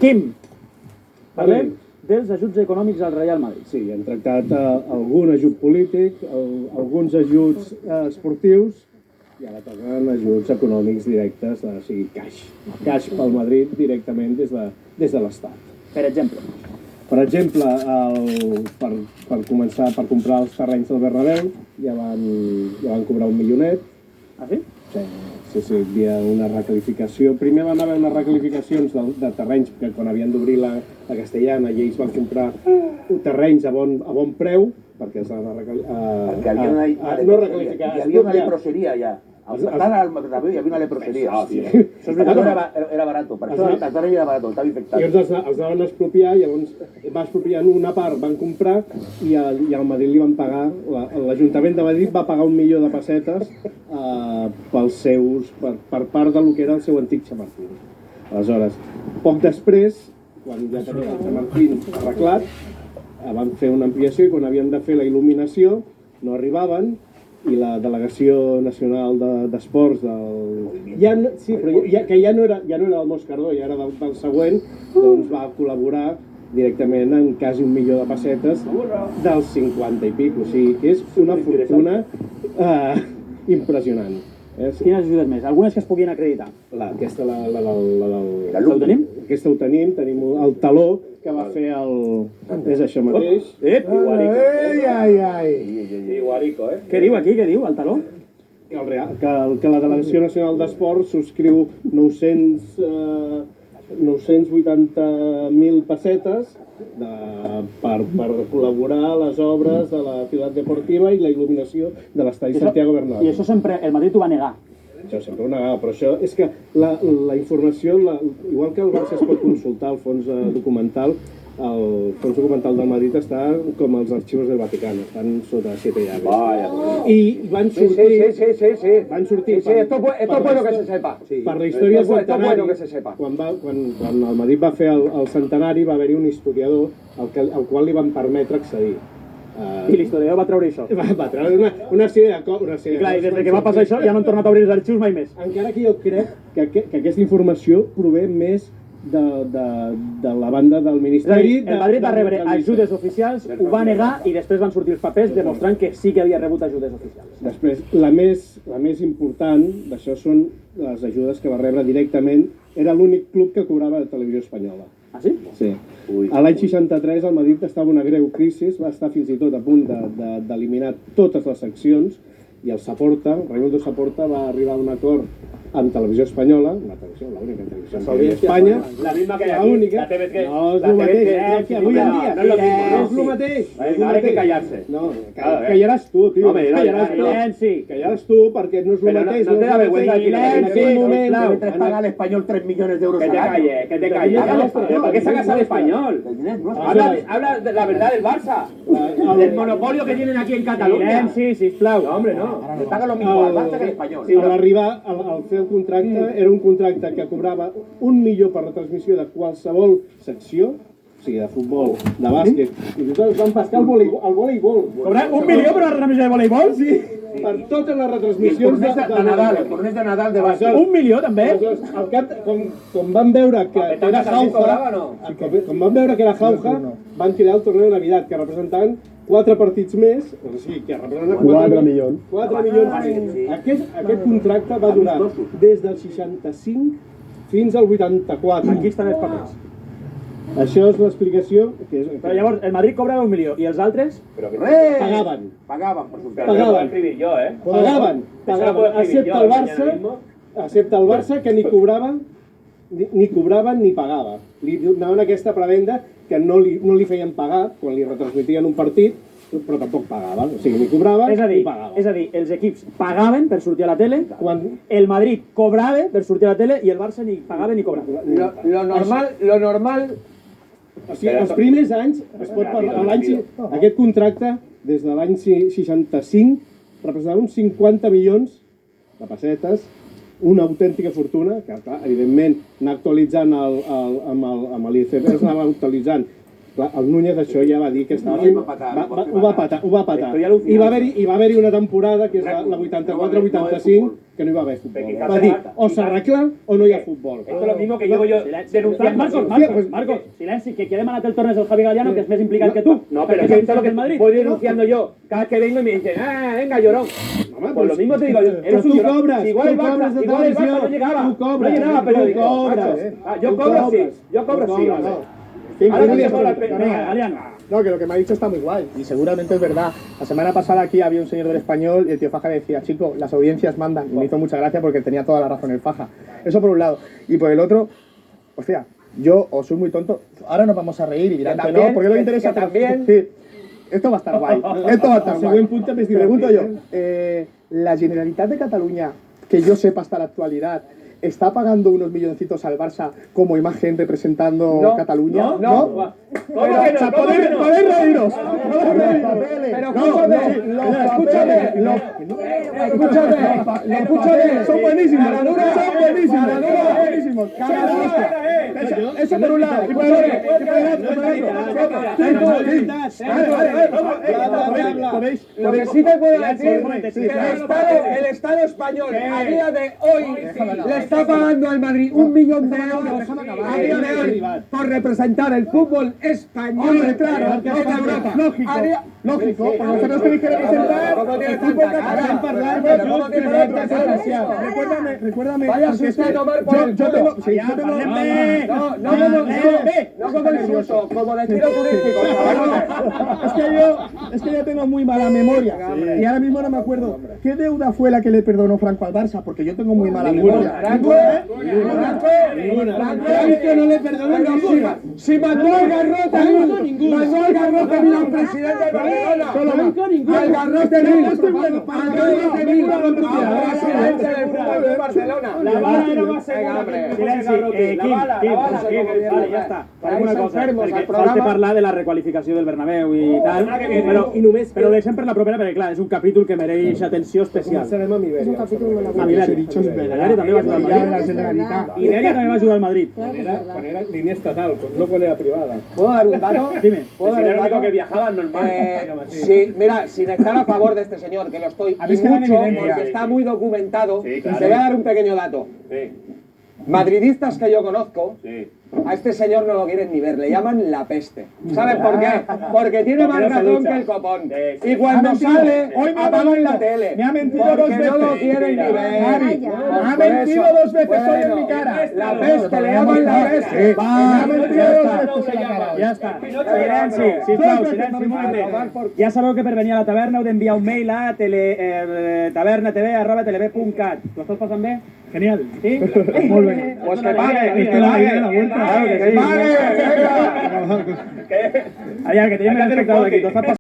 Quim, parlem dels ajuts econòmics al Real Madrid. Sí, hem tractat algun ajut polític, alguns ajuts esportius i ara toquen ajuts econòmics directes, o sigui, caix. Caix pel Madrid directament des de l'Estat. Per exemple? Per exemple, per començar, per comprar els terrenys del Bernabéu, ja van cobrar 1 milionet. Ah, sí? Sí, hi havia una recalificació. Primer van haver unes recalificacions de terrenys que quan havien d'obrir la Castellana i ells van comprar terrenys a bon preu perquè els van Perquè no recalificar. Hi havia una leproseria ja. Al al Bernabéu hi havia una leproseria. Era barat, per això el terreny era barat, estava infectat. I els van expropiar, llavors va expropiar una part, van comprar i al Madrid li van pagar, l'Ajuntament de Madrid va pagar 1 milió de pessetes per part del que era el seu antic Chamartín. Aleshores, poc després, quan ja tenia el Chamartín arreglat, van fer una ampliació i quan havien de fer la il·luminació no arribaven i la Delegació Nacional d'Esports que ja no era del Moscardó, ja era del següent, doncs va col·laborar directament en quasi 1 milió de pessetes dels 50 i pic, o sigui que és una fortuna impressionant. Quines ajudes més? Algunes que es puguin acreditar? Aquesta ho tenim? Aquesta ho tenim el taló que va fer és això mateix. Iguarico, eh? Què diu aquí, què diu, el taló? Que la Delegació Nacional d'Esports subscriu 980.000 pessetes per col·laborar a les obres de la Ciutat Deportiva i la il·luminació de l'estadi Santiago Bernabéu. I això sempre el Madrid ho va negar. Això sempre ho negava, però això és que la informació, igual que el Barça es pot consultar al fons documental, el fons documental del Madrid està com els arxius del Vaticano, estan sota 7 llaves. I van sortir... Sí. Van sortir... Sí, esto es bueno que se sepa. Per la història del centenari, bueno que se sepa. quan el Madrid va fer el centenari, va haver-hi un historiador al qual li van permetre accedir. I l'historiador va treure això. Va treure una sèrie de coses. I clar, des que va passar això ja no han tornat a obrir els arxius mai més. Encara que jo crec que aquesta informació prové més de la banda del Ministeri. El Madrid va rebre ajudes oficials, ho va negar i després van sortir els papers demostrant que sí que havia rebut ajudes oficials. Després, la més important d'això són les ajudes que va rebre directament. Era l'únic club que cobrava de Televisió Espanyola. Ah, sí? Sí. A l'any 63 el Madrid estava en una greu crisi, va estar fins i tot a punt d'eliminar totes les seccions i el Saporta, Raimundo Saporta, va arribar a un acord amb Televisió Espanyola, l'única televisió d'Espanya, la misma que hi ha aquí, la TVT. No és el mateix, avui en dia, no és el mateix. Ahora hay que callarse. No, callaràs tu, tio. Callaràs tu, perquè no és el mateix. No te da vergüenza decir en aquell moment... Mientras paga al español 3 millones de euros al año. Que te calles. ¿Por qué sacas al español? Habla de la verdad del Barça. Del monopolio que tienen aquí en Cataluña. Sí, sisplau. No, hombre, no. Le paga lo mismo al Barça que al español. Al arribar, al fer el contracte, era un contracte que cobrava 1 milió per retransmissió de qualsevol secció, o sigui, de futbol, de bàsquet, i tots van pescar el voleibol. Cobrar 1 milió per una retransmissió de voleibol? Sí, per totes les retransmissions de Nadal, el torneig de Nadal de bàsquet. 1 milió, també? Al cap, com van veure que era Jauja, van crear el torneo de Navidad, que representaven 4 partits més, o sigui, que representaven 4 milions. 4 milions més. Aquest contracte va durar des del 65 fins al 84. Aquí estan els papers. Això és l'explicació. Però llavors, el Madrid cobrava 1 milió, i els altres? Pagaven. Pagaven, per supuesto. Pagaven, excepte el Barça, que ni cobraven ni pagava. Li donaven aquesta prebenda que no li feien pagar quan li retransmitien un partit, però tampoc pagaven, o sigui, ni cobraven ni pagaven. És a dir, els equips pagaven per sortir a la tele, el Madrid cobrava per sortir a la tele i el Barça ni pagava ni cobrava. Lo normal... O sigui, els primers anys, aquest contracte, des de l'any 65, representava uns 50 milions de pessetes, una autèntica fortuna, que evidentment anar actualitzant amb l'ICB, s'anava actualitzant Clar, el Núñez això ja va dir que estava... Núñez va patar. Ho va patar. Estoy alucinado. I va haver-hi una temporada, que és la 84-85, que no hi va haver futbol. Va dir, o s'arregla o no hi ha futbol. Esto es lo mismo que llevo yo denunciando. Marcos, silenci, que ha demanat el torneig el Javi Galliano, que és més implicat que tu. No, pero es lo que voy denunciando yo. Cada vez que vengo y me dicen, venga, llorón. Pues lo mismo te digo yo. Eres un llorón. cobras, Igual el tú cobras de Barça televisión, no llegaba. tú cobras, No llegaba, pero tú digo, cobras. macho, yo cobro sí. Yo cobro sí. Ahora que tengo la Galliano. No, que lo que me ha dicho está muy guay y seguramente es verdad. La semana pasada aquí había un señor del Español y el tío Faja decía, chico, las audiencias mandan. Y me hizo mucha gracia porque tenía toda la razón el Faja. Eso por un lado. Y por el otro, hostia, yo o soy muy tonto. Ahora nos vamos a reír y dirán que no, porque no me interesa. Que también. Sí. Esto va a estar guay. Esto va a estar guay. Pregunto yo, la Generalitat de Cataluña, que yo sepa hasta la actualidad, ¿está pagando unos milloncitos al Barça como imagen representando Cataluña? No. ¿Cómo que no? Podéis reíros. Pero escúchame. Son buenísimos. Eso por un lado. Y por el otro. Lo que sí te puedo decir es que el Estado español a día de hoy le está pagando al Madrid 1 millón de euros a día de hoy por representar el fútbol español. Hombre, claro, en Europa. Lógico, porque vosotros tenéis que representar el fútbol catalán. Recuérdame. Vaya usted a tomar por el culo. No como insulto, como destino turístico. Es que yo tengo muy mala memoria y ahora mismo no me acuerdo qué deuda fue la que le perdonó Franco al Barça, porque yo tengo muy mala memoria. Franco no le perdonó ninguna. Si mandó al Garrote mira al presidente de Barcelona. Al Garrote mira al presidente del fútbol de Barcelona. La bala era más segura. Vale, ja està. Farem una cosa, perquè falta parlar de la requalificació del Bernabéu i tal, però deixem per la propera, perquè clar, és un capítol que mereix atenció especial. Serem amb Iberia. A Iberia també va jugar al Madrid. Iberia també va jugar al Madrid. Quan era línia estatal, no quan era privada. ¿Puedo dar un dato? Dime. ¿Puedo dar un dato? que viajaban normal. Sí, mira, sin estar a favor de este señor, que lo estoy Habéis y quedado en mucho, evidencia. porque está muy documentado, Sí, claro. te voy a dar un pequeño dato. Sí. Madridistas que yo conozco, Sí. a este señor no lo quieren ni ver, le llaman la peste. ¿Sabes por qué? Porque tiene más razón que el copón. Sí. Y cuando Ha mentido. sale, Hoy me ha apagan mentido. la tele. Me ha mentido porque dos no veces. lo quieren ni ver. Javi, Pues ha por mentido eso. 2 veces hoy en mi Bueno, cara. La peste, le llaman la peste. Me ha mentido 2 veces en la cara. Ja està. Silenci, sisplau, silenci un momentet. Ja sabeu que per venir a la taverna heu d'enviar un mail a tabernatv@tlb.cat. T'ho estàs passant bé? Genial. Sí? Molt bé. Pues que pague, que pague. Claro que sí. pague. Aviam, que tenim un espectador aquí. T'ho estàs passant